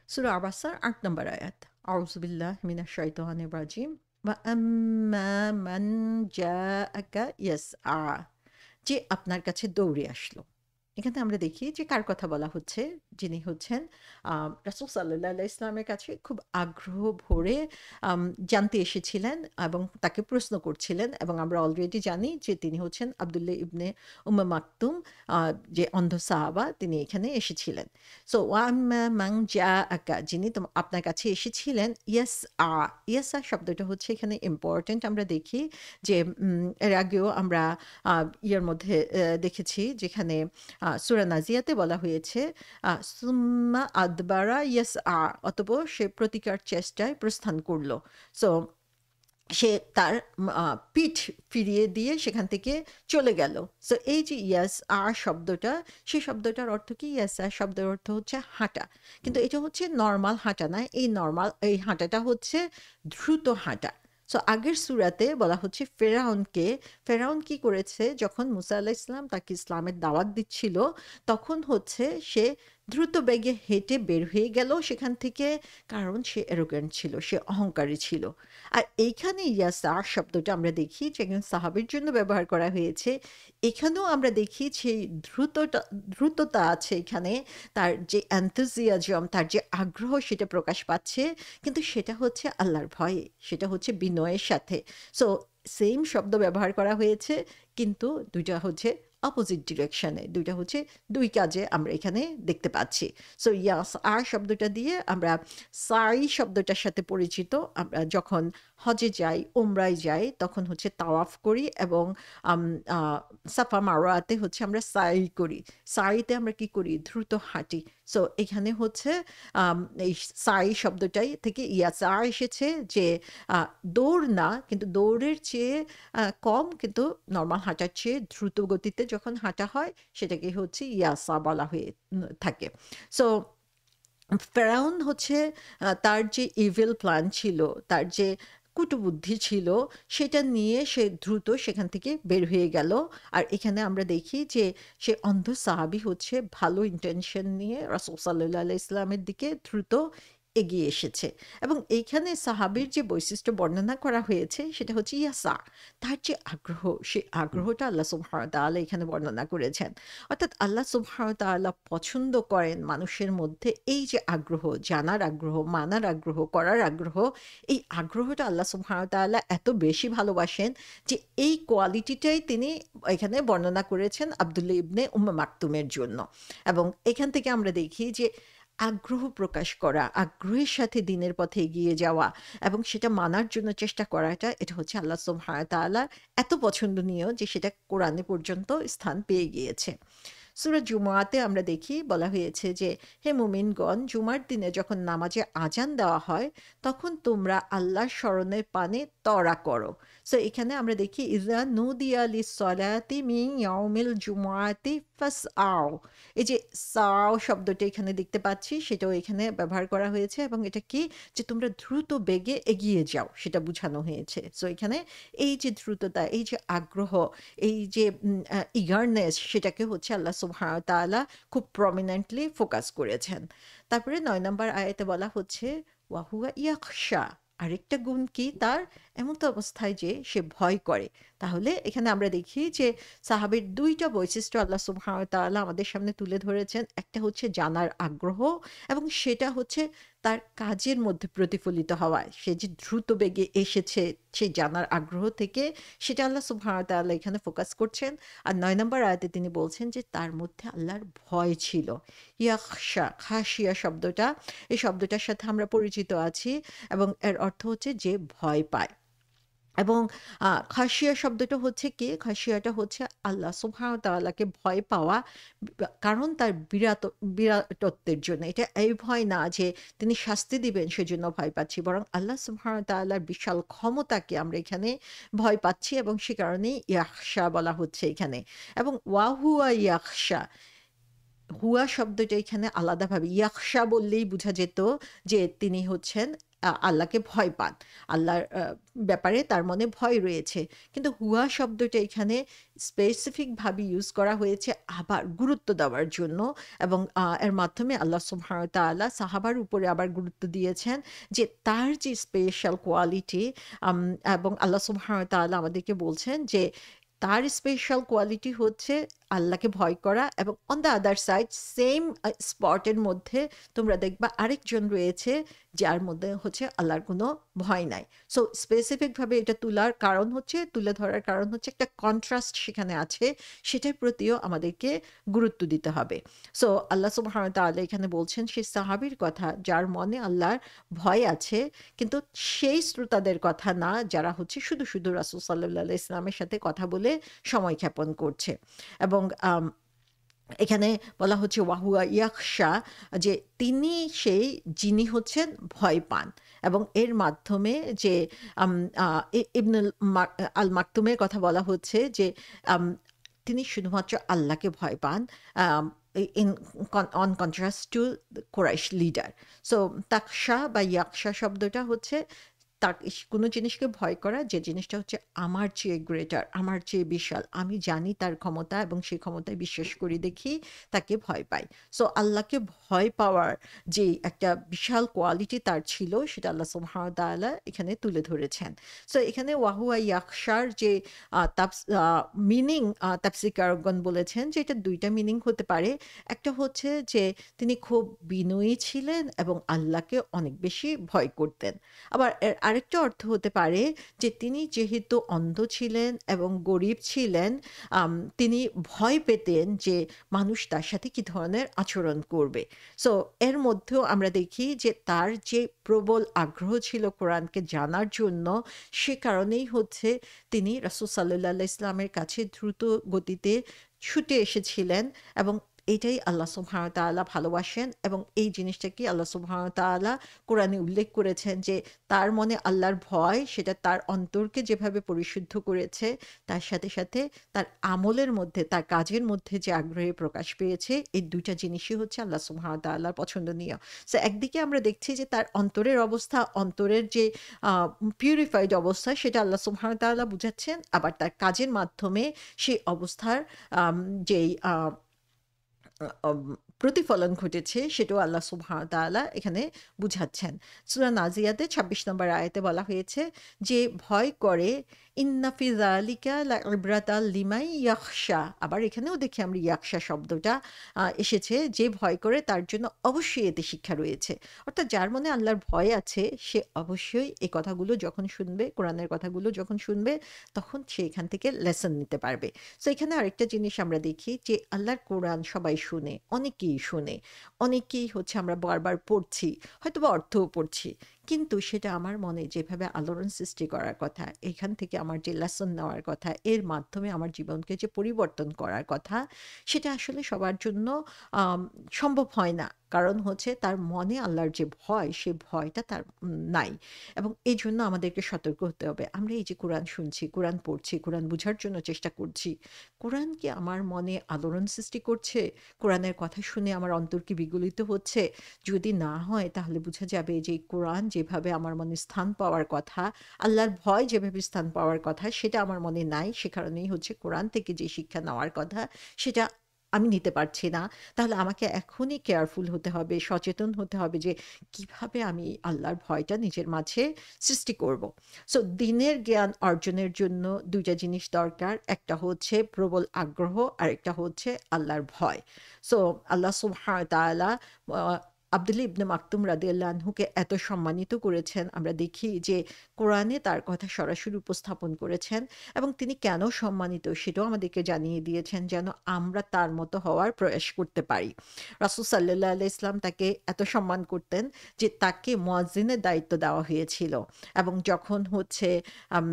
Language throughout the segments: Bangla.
সূরা আবাসার ৮ নম্বর আয়াত। আউযু বিল্লাহি মিনাশ শাইতানির রাজিম। ওয়া আম্মা মান জাআকা ইয়াসআ, যে আপনার কাছে দৌড়ে আসলো। এখানে আমরা দেখি যে কার কথা বলা হচ্ছে, যিনি হচ্ছেন রাসূল সাল্লাল্লাহু আলাইহি ইসলামের কাছে খুব আগ্রহ ভরে আম জানতে এসেছিলেন এবং তাকে প্রশ্ন করছিলেন, এবং আমরা অলরেডি জানি যে তিনি হচ্ছেন আব্দুল্লাহ ইবনে মাকতুম, আ যে অন্ধ সাহাবা, তিনি এখানে এসেছিলেন। সো ওয়াম্মা মান জাআকা, যিনি আপনার কাছে এসেছিলেন, ইয়াসআ। ইয়াসআ শব্দটা হচ্ছে এখানে ইম্পোর্টেন্ট। আমরা দেখি যে এর আগেও আমরা ইয়ের মধ্যে দেখেছি, যেখানে সূরা নাজিয়াতে বলা হয়েছে সুম্মা আদবারা ইয়াসআ, অতঃপর সে প্রতিকার চেষ্টায় প্রস্থান করল। সো সে তার পিঠ ফিরিয়ে দিয়ে সেখান থেকে চলে গেল। সো এই যে ইয়াসআ শব্দটা, সেই শব্দটার অর্থ কি? ইয়াসআ শব্দের অর্থ হচ্ছে হাঁটা, কিন্তু এটা হচ্ছে নরমাল হাঁটা না। এই হাঁটাটা হচ্ছে দ্রুত হাঁটা। সো আগের সূরাতে বলা হচ্ছে ফেরাউন কি করেছে, যখন মুসা আলাইহিস সালাম তাকে ইসলামের দাওয়াত দিচ্ছিল, তখন হচ্ছে সে দ্রুত বেগে হেঁটে বের হয়ে গেল সেখান থেকে, কারণ সে অ্যারোগ্যান্ট ছিল, সে অহংকারী ছিল। আর এইখানে ইয়াসা শব্দটা আমরা দেখি যে একজন সাহাবীর জন্য ব্যবহার করা হয়েছে। এখানেও আমরা দেখি সেই দ্রুততা আছে এখানে। তার যে enthusiasm, তার যে আগ্রহ, সেটা প্রকাশ পাচ্ছে, কিন্তু সেটা হচ্ছে আল্লাহর ভয়ে, সেটা হচ্ছে বিনয়ের সাথে। সো সেম শব্দ ব্যবহার করা হয়েছে, কিন্তু ২ টা হচ্ছে অপোজিট ডিরেকশনে, ২ টা হচ্ছে ২ কাজে আমরা এখানে দেখতে পাচ্ছি। সো ইয়াসআ শব্দটা দিয়ে আমরা সাই শব্দটার সাথে পরিচিত। আমরা যখন হজে যাই, উমরায় যাই, তখন হচ্ছে তাওয়াফ করি এবং আম আ সাফা মারওয়াতে হচ্ছে আমরা সাই করি। সাইতে আমরা কি করি? দ্রুত হাঁটি। সো এখানে হচ্ছে আম এই সাই শব্দটাই থেকে ইয়াসা এসেছে, যে আ দৌড় না, কিন্তু দৌড়ের চেয়ে কম, কিন্তু নরমাল হাঁটার চেয়ে দ্রুত গতিতে যখন হাঁটা হয়, সেটাকে হচ্ছে ইয়াসা বলা হয়ে থাকে। সো ফেরাউন হচ্ছে তার যে ইভিল প্ল্যান ছিল, তার যে কুটবুদ্ধি ছিল, সেটা নিয়ে সে দ্রুত সেখান থেকে বের হয়ে গেল। আর এখানে আমরা দেখি যে সে অন্ধ সাহাবী হচ্ছে ভালো ইন্টেনশন নিয়ে রাসূল সাল্লাল্লাহু আলাইহি ইসলামের দিকে দ্রুত এগিয়ে এসেছে। এবং এইখানে সাহাবীর যে বৈশিষ্ট্য বর্ণনা করা হয়েছে, সেটা হচ্ছে ইয়াসা, তার যে আগ্রহ, সেই আগ্রহটা আল্লাহ সুবহানাহু ওয়া তাআলা এখানে বর্ণনা করেছেন। অর্থাৎ আল্লাহ সুবহানাহু ওয়া তাআলা পছন্দ করেন মানুষের মধ্যে এই যে আগ্রহ, জানার আগ্রহ, মানার আগ্রহ, করার আগ্রহ। এই আগ্রহটা আল্লাহ সুবহানাহু ওয়া তাআলা এত বেশি ভালোবাসেন যে এই কোয়ালিটিটাই তিনি এখানে বর্ণনা করেছেন আব্দুল্লাহ ইবনে মাকতুমের জন্য। এবং এখান থেকে আমরা দেখি যে আগ্রহ প্রকাশ করা, আগ্রহের সাথে দিনের পথে এগিয়ে যাওয়া এবং সেটা মানার জন্য চেষ্টা করাটা, এটা হচ্ছে আল্লাহ সুবহানাহু ওয়া তাআলার এত পছন্দনীয় যে সেটা কোরআনে পর্যন্ত স্থান পেয়ে গিয়েছে। সূরা জুমআতে আমরা দেখি বলা হয়েছে যে, হে মুমিনগণ, জুমার দিনে যখন নামাজে আজান দেওয়া হয়, তখন তোমরা আল্লাহর স্মরণের পানে ত্বরা করো। সো এখানে আমরা দেখি ইযা নুদিয়া লিস-সলাতি মিন ইয়াউমিল জুমআতি ফাসআউ। এই যে সাও শব্দটা এখানে দেখতে পাচ্ছি, সেটাও এখানে ব্যবহার করা হয়েছে, এবং এটা কি, যে তোমরা দ্রুত বেগে এগিয়ে যাও, সেটা বুঝানো হয়েছে। সো এখানে এই যে দ্রুততা, এই যে আগ্রহ, এই যে eagerness, সেটাকে হচ্ছে আল্লাহ সুবহানাহু ওয়া তাআলা খুব প্রমিনেন্টলি ফোকাস করেছেন। তারপরে ৯ নম্বর আয়াতে বলা হচ্ছে ওয়া হুয়া ইয়াখশা। আরেকটা গুণ কি তার? এমত অবস্থায় যে সে ভয় করে। তাহলে এখানে আমরা দেখি যে সাহাবীর ২ টা বৈশিষ্ট্য আল্লাহ সুবহানাহু ওয়া তাআলা আমাদের সামনে তুলে ধরেছেন। একটা হচ্ছে জানার আগ্রহ, এবং সেটা হচ্ছে তার কাজের মধ্যে প্রতিফলিত হওয়া। সে যে দ্রুত বেগে এসেছে সেই জানার আগ্রহ থেকে, সেটা আল্লাহ সুবহানাহু ওয়া তাআলা এখানে ফোকাস করছেন। আর ৯ নম্বর আয়াতে তিনি বলছেন যে তার মধ্যে আল্লাহর ভয় ছিল। ইয়াখশা, খাশিয়া শব্দটা, এই শব্দটার সাথে আমরা পরিচিত আছি, এবং এর অর্থ হচ্ছে যে ভয় পায়। এবং খাশিয়া শব্দটা হচ্ছে কি? খাশিয়াটা হচ্ছে আল্লাহ সুবহানাহু ওয়া তাআলাকে ভয় পাওয়া, কারণ তার বিরাটত্বের জন্য। এটা এই ভয় না যে তিনি শাস্তি দিবেন সেজন্য ভয় পাচ্ছি, বরং আল্লাহ সুবহানাহু ওয়া তাআলার বিশাল ক্ষমতাকে আমরা এখানে ভয় পাচ্ছি, এবং সে কারণেই ইয়াখশা বলা হচ্ছে এখানে। এবং ওয়া হুয়া ইয়াখশা, হুয়া শব্দটা এখানে আলাদাভাবে, ইয়াখশা বললেই বুঝা যেত যে তিনি হচ্ছেন আল্লাহকে ভয় পান। আল্লাহর ব্যাপারে তার মনে ভয় রয়েছে। কিন্তু হুয়া শব্দটা এখানে স্পেসিফিক ভাবে ইউজ করা হয়েছে আবার গুরুত্ব দেওয়ার জন্য, এবং এর মাধ্যমে আল্লাহ সুবহানাহু ওয়া তাআলা সাহাবার উপরে আবার গুরুত্ব দিয়েছেন যে তার যে স্পেশাল কোয়ালিটি, এবং আল্লাহ সুবহানাহু ওয়া তাআলা আমাদেরকে বলছেন যে তার স্পেশাল কোয়ালিটি হচ্ছে আল্লাহকে ভয় করা, এবং on the other side same স্পটের মধ্যে তোমরা দেখবা আরেকজন রয়েছে যার মধ্যে হচ্ছে আল্লাহর কোনো ভয় নাই। সো স্পেসিফিকভাবে এটা তুলে ধরার কারণ হচ্ছে একটা কন্ট্রাস্ট সেখানে আছে, সেটার প্রতিও আমাদেরকে গুরুত্ব দিতে হবে। সো আল্লাহ সুবহানাহু ওয়া তাআলা এখানে বলছেন সেই সাহাবীর কথা যার মনে আল্লাহর ভয় আছে, কিন্তু সেই শ্রোতাদের কথা না যারা হচ্ছে শুধু শুধু রাসূল সাল্লাল্লাহু আলাইহি ওয়াসাল্লামের সাথে কথা বলে সময় ক্ষেপণ করছে। এবং এখানে বলা হচ্ছে ওয়াহুয়া ইয়াখশা, যে তিনি সেই যিনি হচ্ছেন ভয় পান, এবং এর মাধ্যমে যে ইবনুল আল মাকতুমের কথা বলা হচ্ছে যে আম, তিনি শুধুমাত্র আল্লাহকে ভয় পান, in on contrast to Quraysh leader. So তাকশা বা ইয়াকশা শব্দটা হচ্ছে তার কোনো জিনিসকে ভয় করা যে জিনিসটা হচ্ছে আমার চেয়ে গ্রেটার, আমার চেয়ে বিশাল, আমি জানি তার ক্ষমতা এবং সেই ক্ষমতায় বিশ্বাস করি দেখি তাকে ভয় পাই। সো আল্লাহকে ভয় পাওয়ার যে একটা বিশাল কোয়ালিটি তার ছিল সেটা আল্লাহ সুবহানাহু ওয়া তাআলা এখানে তুলে ধরেছেন। সো এখানে ওয়াহুয়া ইয়াকশার যে মিনিং তাফসীরকারগণ বলেছেন যে এটা দুইটা মিনিং হতে পারে। একটা হচ্ছে যে তিনি খুব বিনয়ী ছিলেন এবং আল্লাহকে অনেক বেশি ভয় করতেন। আবার এর আরেকটা অর্থ হতে পারে যে তিনি যেহেতু অন্ধ ছিলেন এবং গরিব ছিলেন, তিনি ভয় পেতেন যে মানুষ তার সাথে কি ধরনের আচরণ করবে। সো এর মধ্যেও আমরা দেখি যে তার যে প্রবল আগ্রহ ছিল কোরআনকে জানার জন্য, সে কারণেই হচ্ছে তিনি রাসূল সাল্লাল্লাহু আলাইহি ইসলামের কাছে দ্রুত গতিতে ছুটে এসেছিলেন, এবং এটাই আল্লাহ সুবহানাহু ওয়া তাআলা ভালোবাসেন, এবং এই জিনিসটাকে আল্লাহ সুবহানাহু ওয়া তাআলা কোরআনে উল্লেখ করেছেন যে তার মনে আল্লাহর ভয় সেটা তার অন্তরকে যেভাবে পরিশুদ্ধ করেছে, তার সাথে সাথে তার আমলের মধ্যে, তার কাজের মধ্যে যে আগ্রহে প্রকাশ পেয়েছে, এই দুইটা জিনিসই হচ্ছে আল্লাহ সুবহানাহু ওয়া তাআলার পছন্দনীয়। সো একদিকে আমরা দেখছি যে তার অন্তরের অবস্থা, অন্তরের যে পিউরিফাইড অবস্থা সেটা আল্লাহ সুবহানাহু ওয়া তাআলা বুঝাচ্ছেন, আবার তার কাজের মাধ্যমে সেই অবস্থার যেই অম প্রতিফলন ঘটেছে সেটাও আল্লাহ সুবহানাহু ওয়া তাআলা এখানে বুঝাচ্ছেন। সূরা নাজিয়াতে ২৬ নম্বর আয়াতে বলা হয়েছে যে ভয় করে, ইন্না ফি যালিকা লাইব্রাতাল লিমান ইয়াখশা। আবার এখানেও দেখি আমরা ইয়াখশা শব্দটা এসেছে, যে ভয় করে তার জন্য অবশ্যই এতে শিক্ষা রয়েছে। অর্থাৎ যার মনে আল্লাহর ভয় আছে সে অবশ্যই এই কথাগুলো যখন শুনবে, কোরআনের কথাগুলো যখন শুনবে, তখন সে এখান থেকে লেসন নিতে পারবে। সো এখানে আরেকটা জিনিস আমরা দেখি যে আল্লাহর কোরআন সবাই শুনে, অনেকেই শুনে, অনেকেই হচ্ছে আমরা বারবার পড়ছি, হয়তোবা অর্থও পড়ছি, কিন্তু সেটা আমার মনে যেভাবে আলোড়ন সৃষ্টি করার কথা, এখান থেকে আমার যে লেসন নেওয়ার কথা, এর মাধ্যমে আমার জীবনকে যে পরিবর্তন করার কথা, সেটা আসলে সবার জন্য আম সম্ভব হয় না। কারণ হচ্ছে তার মনে আল্লাহর যে ভয়, সে ভয়টা তার নাই, এবং এইজন্য আমাদেরকে সতর্ক হতে হবে। আমরা এই যে কোরআন শুনছি, কোরআন পড়ছি, কোরআন বুঝার জন্য চেষ্টা করছি, কোরআন কি আমার মনে আলোড়ন সৃষ্টি করছে? কোরআনের কথা শুনে আমার অন্তর কি বিগলিত হচ্ছে? যদি না হয় তাহলে বোঝা যাবে যে কোরআন যেভাবে আমার মনে স্থান পাওয়ার কথা, আল্লাহর ভয় যেভাবে স্থান পাওয়ার কথা, সেটা আমার মনে নাই। সে কারণেই হচ্ছে কোরআন থেকে যে শিক্ষা নেওয়ার কথা সেটা আমি নিতে পারছি না। তাহলে আমাকে এখনই কেয়ারফুল হতে হবে, সচেতন হতে হবে যে কিভাবে আমি আল্লাহর ভয়টা নিজের মাঝে সৃষ্টি করব। সো দিনের জ্ঞান অর্জনের জন্য ২ টা জিনিস দরকার। একটা হচ্ছে প্রবল আগ্রহ, আরেকটা হচ্ছে আল্লাহর ভয়। সো আল্লাহ সুবহানাহু ওয়া তাআলা আব্দুল্লাহ ইবনে মাকতুম রাদিয়াল্লাহু আনহুকে এত সম্মানিত করেছেন, আমরা দেখি যে কোরআনে তার কথা সরাসরি উপস্থাপন করেছেন, এবং তিনি কেন সম্মানিত সেটাও আমাদেরকে জানিয়ে দিয়েছেন যেন আমরা তার মতো হওয়ার প্রয়াস করতে পারি। রাসূল সাল্লাল্লাহু আলাইহি ওয়াসাল্লাম তাকে এত সম্মান করতেন যে তাকে মুয়াজ্জিনের দায়িত্ব দেওয়া হয়েছিল, এবং যখন হচ্ছে আম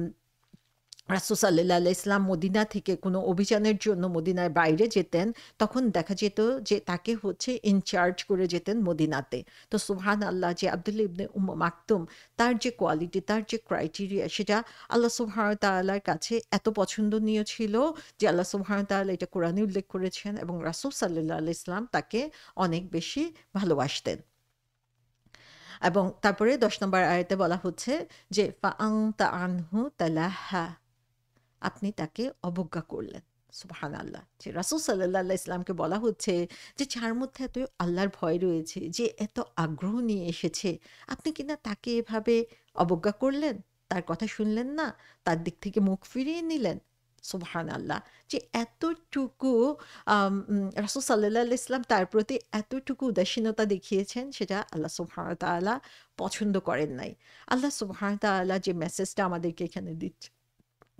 রাসূল সাল্লাল্লাহু আলাইহি ওয়াসাল্লাম মদিনা থেকে কোনো অভিযানের জন্য মদিনার বাইরে যেতেন, তখন দেখা যেত যে তাকে হচ্ছে ইনচার্জ করে যেতেন মদিনাতে। তো সুবহানাল্লাহ, যে আব্দুল্লাহ ইবনে মাকতুম, তার যে কোয়ালিটি, তার যে ক্রাইটেরিয়া, সেটা আল্লাহ সুবহানাহু ওয়া তাআলার কাছে এত পছন্দনীয় ছিল যে আল্লাহ সুবহানাহু ওয়া তাআলা এটা কোরআনে উল্লেখ করেছেন, এবং রাসূল সাল্লাল্লাহু আলাইহি ওয়াসাল্লাম তাকে অনেক বেশি ভালোবাসতেন। এবং তারপরে ১০ নম্বর আয়াতে বলা হচ্ছে যে ফাআনতা আনহু তালাহা, আপনি তাকে অবজ্ঞা করলেন। সুবহানাল্লাহ। যে রাসূল সাল্লাল্লাহু আলাইহি ইসলামকে বলা হচ্ছে যে যার মধ্যে এত আল্লাহর ভয় রয়েছে, যে এত আগ্রহ নিয়ে এসেছে, আপনি কিনা তাকে এভাবে অবজ্ঞা করলেন, তার কথা শুনলেন না, তার দিক থেকে মুখ ফিরিয়ে নিলেন। সুবহানাল্লাহ। যে এতটুকু রাসূল সাল্লাল্লাহু আলাইহি ইসলাম তার প্রতি এতটুকু উদাসীনতা দেখিয়েছেন, সেটা আল্লাহ সুবহানাহু ওয়া তাআলা পছন্দ করেন নাই। আল্লাহ সুবহানাহু ওয়া তাআলা যে মেসেজটা আমাদেরকে এখানে দিচ্ছে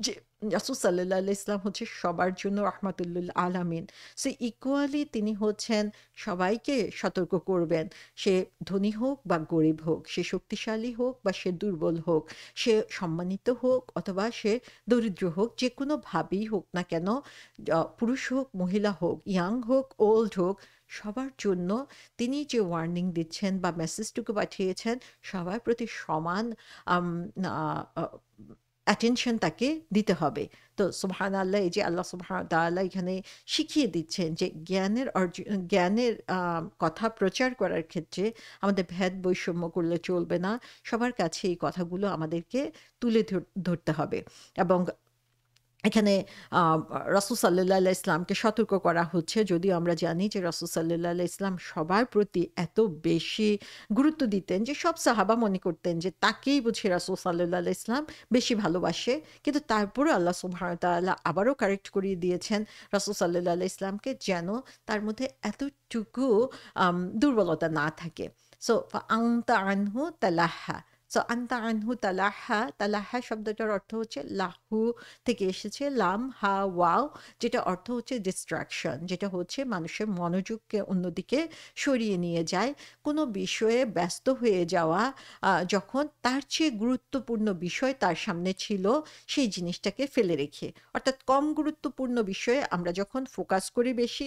যে রাসূল সাল্লাল্লাহু আলাইহি ইসলাম হচ্ছে সবার জন্য রাহমাতুল আলামিন। সো ইকুয়ালি তিনি হচ্ছেন সবাইকে সতর্ক করবেন। সে ধনী হোক বা গরিব হোক, সে শক্তিশালী হোক বা সে দুর্বল হোক, সে সম্মানিত হোক অথবা সে দরিদ্র হোক, যেকোনোভাবেই হোক না কেন, পুরুষ হোক, মহিলা হোক, ইয়াং হোক, ওল্ড হোক, সবার জন্য তিনি যে ওয়ার্নিং দিচ্ছেন বা মেসেজটুকু পাঠিয়েছেন, সবার প্রতি সমান আম আ আ অ্যাটেনশন তাকে দিতে হবে। তো সুবহানাল্লাহ, এই যে আল্লাহ সুবহানাহু ওয়া তাআলা এখানে শিখিয়ে দিচ্ছেন যে জ্ঞানের কথা প্রচার করার ক্ষেত্রে আমাদের ভেদ বৈষম্য করলে চলবে না। সবার কাছে এই কথাগুলো আমাদেরকে তুলে ধরতে হবে। এবং এখানে আ রাসূল সাল্লাল্লাহু আলাইহি ইসলামকে সতর্ক করা হচ্ছে। যদিও আমরা জানি যে রাসূল সাল্লাল্লাহু আলাইহি ইসলাম সবার প্রতি এত বেশি গুরুত্ব দিতেন যে সব সাহাবা মনে করতেন যে তাকেই বুঝি রাসূল সাল্লাল্লাহু আলাইহি ইসলাম বেশি ভালোবাসে। কিন্তু তারপরেও আল্লাহ সুবহানাহু ওয়া তাআলা আবারও কারেক্ট করিয়ে দিয়েছেন রাসূল সাল্লাল্লাহু আলাইহি ইসলামকে, যেন তার মধ্যে এতটুকু দুর্বলতা না থাকে। সো ফাআনতা আনহু তালাহা। সো আনতা আনহু তালাহা, তালাহা শব্দটার অর্থ হচ্ছে লাহু থেকে এসেছে, লাম হা ওয়াও, যেটা অর্থ হচ্ছে ডিস্ট্রাকশন, যেটা হচ্ছে মানুষের মনোযোগকে অন্যদিকে সরিয়ে নিয়ে যায়। কোনো বিষয়ে ব্যস্ত হয়ে যাওয়া, যখন তার চেয়ে গুরুত্বপূর্ণ বিষয় তার সামনে ছিল, সেই জিনিসটাকে ফেলে রেখে। অর্থাৎ কম গুরুত্বপূর্ণ বিষয়ে আমরা যখন ফোকাস করি বেশি,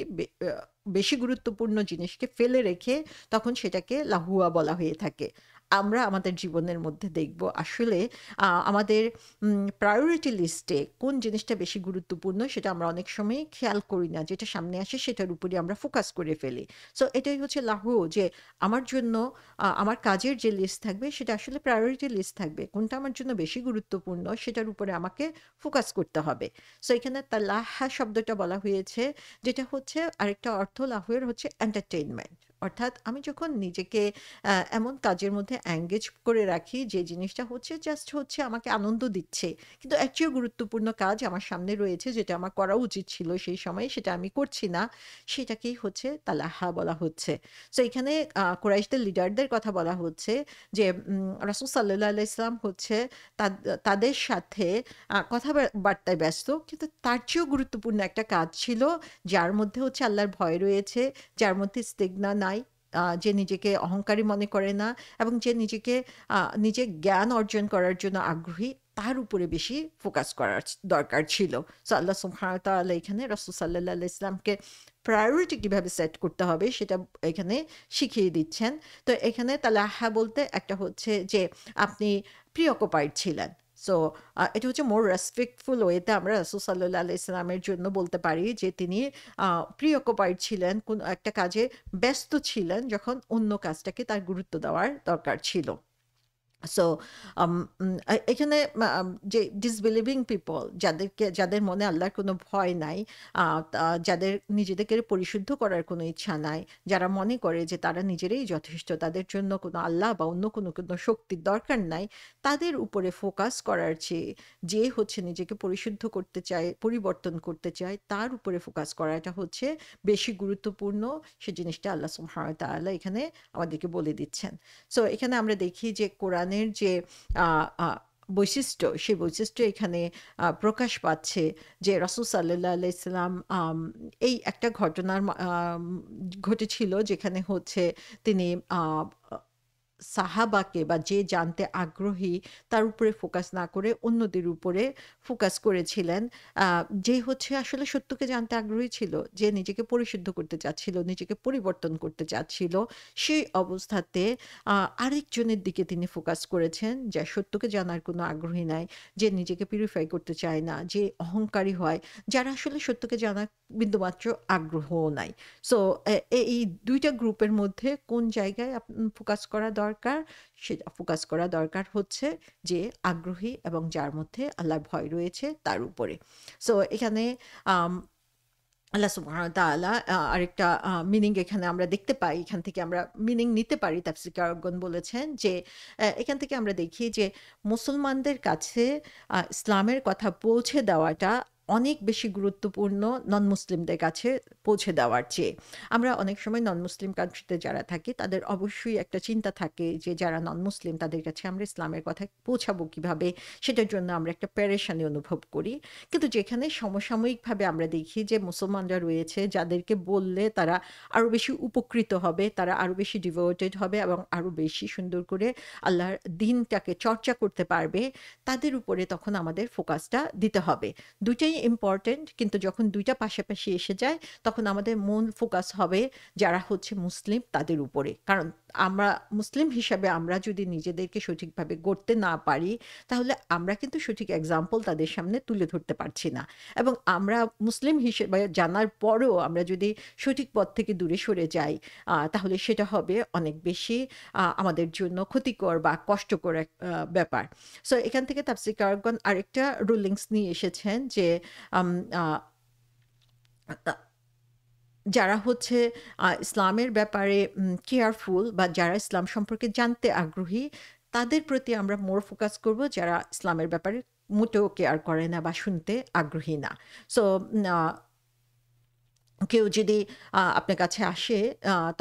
বেশি গুরুত্বপূর্ণ জিনিসকে ফেলে রেখে, তখন সেটাকে লাহুয়া বলা হয়ে থাকে। আমরা আমাদের জীবনের মধ্যে দেখব আসলে আমাদের প্রায়োরিটি লিস্টে কোন জিনিসটা বেশি গুরুত্বপূর্ণ সেটা আমরা অনেক সময়ই খেয়াল করি না। যেটা সামনে আসে সেটার উপরই আমরা ফোকাস করে ফেলি। সো এটাই হচ্ছে লাহু, যে আমার জন্য আমার কাজের যে লিস্ট থাকবে সেটা আসলে প্রায়োরিটি লিস্ট থাকবে। কোনটা আমার জন্য বেশি গুরুত্বপূর্ণ সেটার উপরে আমাকে ফোকাস করতে হবে। সো এখানে তালাহা শব্দটা বলা হয়েছে, যেটা হচ্ছে আরেকটা অর্থ লাহুয়ের হচ্ছে এন্টারটেইনমেন্ট। অর্থাৎ আমি যখন নিজেকে এমন কাজের মধ্যে এঙ্গেজ করে রাখি যে জিনিসটা হচ্ছে জাস্ট হচ্ছে আমাকে আনন্দ দিচ্ছে। কিন্তু এর চেয়েও গুরুত্বপূর্ণ কাজ আমার সামনে রয়েছে, যেটা আমার করা উচিত ছিল সেই সময়ে, সেটা আমি করছি না। সেটাকেই হচ্ছে তালাহা বলা হচ্ছে। সো এখানে কুরাইশদের লিডারদের কথা বলা হচ্ছে যে রাসূল সাল্লাল্লাহু আলাইহি ইসলাম হচ্ছে তাদের সাথে কথাবার্তায় ব্যস্ত। কিন্তু তার চেয়েও গুরুত্বপূর্ণ একটা কাজ ছিল, যার মধ্যে হচ্ছে আল্লাহর ভয় রয়েছে, যার মধ্যে ইস্তেগনা নাই, যে নিজেকে অহংকারী মনে করে না এবং যে নিজেকে নিজের জ্ঞান অর্জন করার জন্য আগ্রহী, তার উপরে বেশি ফোকাস করার দরকার ছিল। সো আল্লাহ সুবহানাহু ওয়া তাআলা এখানে রাসূল সাল্লাল্লাহু আলাইহি ইসলামকে প্রায়োরিটি কিভাবে সেট করতে হবে সেটা এখানে শিখিয়ে দিচ্ছেন। তো এখানে তালাহা বলতে একটা হচ্ছে যে আপনি প্রিঅকুপাইড ছিলেন। সো এটা হচ্ছে মোর রেসপেক্টফুল ওয়েতে আমরা রাসূল সাল্লাল্লাহু আলাইহি ইসলামের জন্য বলতে পারি যে তিনি প্রিঅকুপাইড ছিলেন, কোন একটা কাজে ব্যস্ত ছিলেন যখন অন্য কাজটাকে তার গুরুত্ব দেওয়ার দরকার ছিল। সো এখানে যে ডিসবিলিভিং পিপল, যাদের মনে আল্লাহর কোনো ভয় নাই, যাদের নিজেদেরকে পরিশুদ্ধ করার কোনো ইচ্ছা নাই, যারা মনে করে যে তারা নিজেরাই যথেষ্ট, তাদের জন্য কোনো আল্লাহ বা অন্য কোনো শক্তির দরকার নাই, তাদের উপরে ফোকাস করার চেয়ে যে হচ্ছে নিজেকে পরিশুদ্ধ করতে চায়, পরিবর্তন করতে চায়, তার উপরে ফোকাস করাটা হচ্ছে বেশি গুরুত্বপূর্ণ। সে জিনিসটা আল্লাহ সুবহানাহু ওয়া তাআলা এখানে আমাদেরকে বলে দিচ্ছেন। সো এখানে আমরা দেখি যে কোরআনের যে বৈশিষ্ট্য, সেই বৈশিষ্ট্য এখানে প্রকাশ পাচ্ছে যে রাসূল সাল্লাল্লাহু আলাইহি সাল্লাম এই একটা ঘটনার ঘটেছিল, যেখানে হচ্ছে তিনি সাহাবাকে বা যে জানতে আগ্রহী তার উপরে ফোকাস না করে অন্যদের উপরে ফোকাস করেছিলেন। যে হচ্ছে আসলে সত্যকে জানতে আগ্রহী ছিল, যে নিজেকে পরিশুদ্ধ করতে চাচ্ছিল, নিজেকে পরিবর্তন করতে চাচ্ছিল, সেই অবস্থাতে আরেকজনের দিকে তিনি ফোকাস করেছেন, যে সত্যকে জানার কোনো আগ্রহী নাই, যে নিজেকে পিউরিফাই করতে চায় না, যে অহংকারী হয়, যারা আসলে সত্যকে জানার বিন্দুমাত্র আগ্রহও নাই। সো এই ২ টা গ্রুপের মধ্যে কোন জায়গায় ফোকাস করা দরকার? দরকার, সেটা ফোকাস করা দরকার হচ্ছে যে আগ্রহী এবং যার মধ্যে আল্লাহর ভয় রয়েছে তার উপরে। সো এখানে আম আল্লাহ সুবহানাহু ওয়া তাআলা আরেকটা মিনিং এখানে আমরা দেখতে পাই। এখান থেকে আমরা মিনিং নিতে পারি। তাফসীরকারগণ বলেছেন যে এখান থেকে আমরা দেখি যে মুসলমানদের কাছে ইসলামের কথা পৌঁছে দেওয়াটা অনেক বেশি গুরুত্বপূর্ণ নন মুসলিমদের কাছে পৌঁছে দেওয়ার চেয়ে। আমরা অনেক সময় নন মুসলিম কান্ট্রিতে যারা থাকি তাদের অবশ্যই একটা চিন্তা থাকে যে যারা নন মুসলিম তাদের কাছে আমরা ইসলামের কথা পৌঁছাবো কিভাবে? সেটার জন্য আমরা একটা পেরেশানি অনুভব করি। কিন্তু যেখানে সমসাময়িকভাবে আমরা দেখি যে মুসলমানরা রয়েছে যাদেরকে বললে তারা আরো বেশি উপকৃত হবে, তারা আরো বেশি ডিভোটেড হবে এবং আরো বেশি সুন্দর করে আল্লাহর দ্বীনটাকে চর্চা করতে পারবে, তাদের উপরে তখন আমাদের ফোকাসটা দিতে হবে। ২ টাই ইম্পোর্টেন্ট, কিন্তু যখন ২ টা পাশাপাশি এসে যায় তখন আমাদের মূল ফোকাস হবে যারা হচ্ছে মুসলিম তাদের উপরে। কারণ আমরা মুসলিম হিসাবে আমরা যদি নিজেদেরকে সঠিকভাবে গড়তে না পারি, তাহলে আমরা কিন্তু সঠিক এক্সাম্পল তাদের সামনে তুলে ধরতে পারছি না। এবং আমরা মুসলিম হিসেবে জানার পরেও আমরা যদি সঠিক পথ থেকে দূরে সরে যাই, তাহলে সেটা হবে অনেক বেশি আমাদের জন্য ক্ষতিকর বা কষ্টকর এক ব্যাপার। সো এখান থেকে তাফসীরকারগণ আরেকটা রুলিংস নিয়ে এসেছেন যে আম আ আ যারা হচ্ছে ইসলামের ব্যাপারে কেয়ারফুল বা যারা ইসলাম সম্পর্কে জানতে আগ্রহী, তাদের প্রতি আমরা মোর ফোকাস করব যারা ইসলামের ব্যাপারে মোটেও কেয়ার করে না বা শুনতে আগ্রহী না। সো আ কেউ যদি আপনার কাছে আসে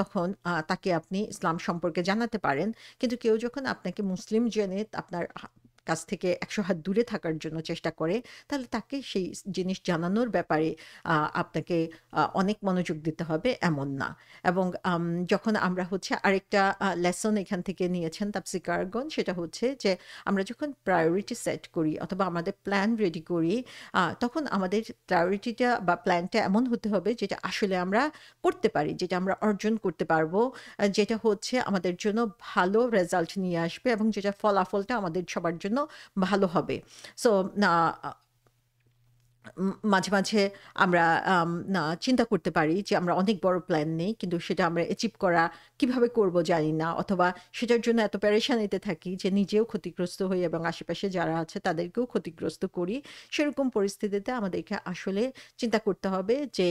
তখন তাকে আপনি ইসলাম সম্পর্কে জানাতে পারেন। কিন্তু কেউ যখন আপনাকে মুসলিম জেনে আপনার কাছ থেকে ১০০ হাত দূরে থাকার জন্য চেষ্টা করে, তাহলে তাকে সেই জিনিস জানানোর ব্যাপারে আপনাকে অনেক মনোযোগ দিতে হবে এমন না। এবং যখন আমরা হচ্ছে আরেকটা লেসন এখান থেকে নিয়েছেন তাফসীরকারগণ, সেটা হচ্ছে যে আমরা যখন প্রায়োরিটি সেট করি অথবা আমাদের প্ল্যান রেডি করি, তখন আমাদের প্রায়োরিটিটা বা প্ল্যানটা এমন হতে হবে যেটা আসলে আমরা করতে পারি, যেটা আমরা অর্জন করতে পারবো, যেটা হচ্ছে আমাদের জন্য ভালো রেজাল্ট নিয়ে আসবে এবং যেটা ফলাফলটা আমাদের সবার জন্য ভালো হবে। সো না মাঝে, মাঝে আমরা চিন্তা করতে পারি যে আমরা অনেক বড় প্ল্যান নেই, কিন্তু সেটা আমরা অ্যাচিভ করা কিভাবে করব জানি না, অথবা সেটার জন্য এত পেরেশানিতে থাকি যে নিজেও ক্ষতিগ্রস্ত হই এবং আশেপাশে যারা আছে তাদেরকেও ক্ষতিগ্রস্ত করি। সেরকম পরিস্থিতিতে আমাদেরকে আসলে চিন্তা করতে হবে যে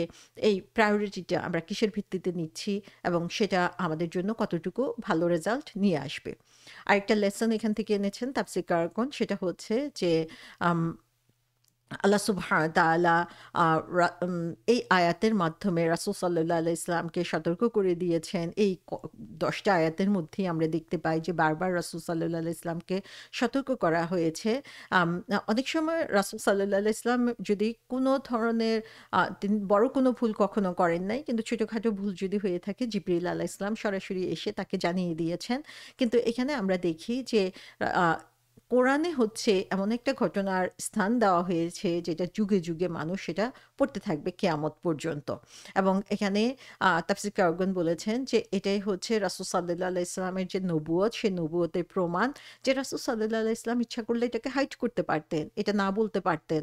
এই প্রায়োরিটিটা আমরা কিসের ভিত্তিতে নিচ্ছি এবং সেটা আমাদের জন্য কতটুকু ভালো রেজাল্ট নিয়ে আসবে। আরেকটা লেসন এখান থেকে এনেছেন তাফসীরকারগণ, সেটা হচ্ছে যে আম আল্লাহ সুবহানাহু ওয়া তাআলা আ রা এই আয়াতের মাধ্যমে রাসূল সাল্লাল্লাহু আলাইহি ওয়াসাল্লামকে সতর্ক করে দিয়েছেন। এই ১০ টা আয়াতের মধ্যেই আমরা দেখতে পাই যে বারবার রাসূল সাল্লাল্লাহু আলাইহি ওয়াসাল্লামকে সতর্ক করা হয়েছে। অনেক সময় রাসূল সাল্লাল্লাহু আলাইহি ওয়াসাল্লাম যদি কোনো ধরনের তিনি বড় কোনো ভুল কখনো করেন নাই। কিন্তু ছোটখাটো ভুল যদি হয়ে থাকে জিবরিল আলাইহিস সালাম সরাসরি এসে তাকে জানিয়ে দিয়েছেন। কিন্তু এখানে আমরা দেখি যে আ কোরআনে হচ্ছে এমন একটা ঘটনার স্থান দেওয়া হয়েছে যেটা যুগে, যুগে মানুষ সেটা পড়তে থাকবে কিয়ামত পর্যন্ত। এবং এখানে তাফসীরকারগণ বলেছেন যে এটাই হচ্ছে রাসূল সাল্লাল্লাহু আলাইহি ওয়াসাল্লামের যে নবুয়ত, সেই নবুয়তের প্রমাণ যে রাসূল সাল্লাল্লাহু আলাইহি ওয়াসাল্লাম ইচ্ছা করলে এটাকে হাইড করতে পারতেন। এটা না বলতে পারতেন।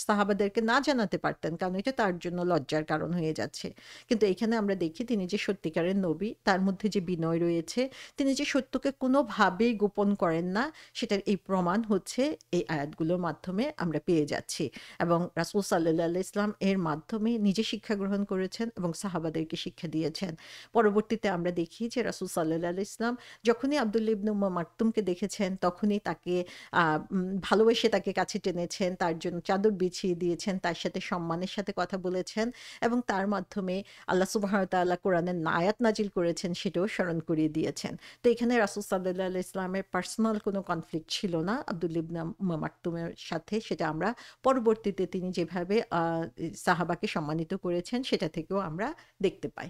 সাহাবাদেরকে না জানাতে পারতেন। কারণ এটা তার জন্য লজ্জার কারণ হয়ে যাচ্ছে। কিন্তু এখানে আমরা দেখি তিনি যে সত্যিকারের নবী, তার মধ্যে যে বিনয় রয়েছে, তিনি যে সত্যকে কোনোভাবেই গোপন করেন না, সেটার এই প্রমাণ হচ্ছে এই আয়াতগুলোর মাধ্যমে আমরা পেয়ে যাচ্ছি। এবং রাসূল সাল্লাল্লাহু আলাইহি ওয়াসাল্লাম এর মাধ্যমে নিজে শিক্ষা গ্রহণ করেছেন এবং সাহাবাদেরকে শিক্ষা দিয়েছেন। পরবর্তীতে আমরা দেখি যে রাসূল সাল্লাল্লাহু আলাইহি ওয়াসাল্লাম যখনই আব্দুল্লাহ ইবনে মাকতুমকে দেখেছেন, তখনই তাকে ভালোবেসে তাকে কাছে টেনেছেন, তার জন্য চাদর বিছিয়ে দিয়েছেন, তার সাথে সম্মানের সাথে কথা বলেছেন এবং তার মাধ্যমে আল্লাহ সুবহানাহু ওয়া তাআলা কোরআনের আয়াত নাজিল করেছেন সেটাও স্মরণ করিয়ে দিয়েছেন। তো এখানে রাসূল সাল্লাল্লাহু আলাইহি ওয়াসাল্লামের পার্সোনাল কোনো কনফ্লিক্ট ছিল না আব্দুল্লাহ ইবনে মাকতুমের সাথে। সেটা আমরা পরবর্তীতে তিনি যেভাবে সাহাবাকে সম্মানিত করেছেন সেটা থেকেও আমরা দেখতে পাই।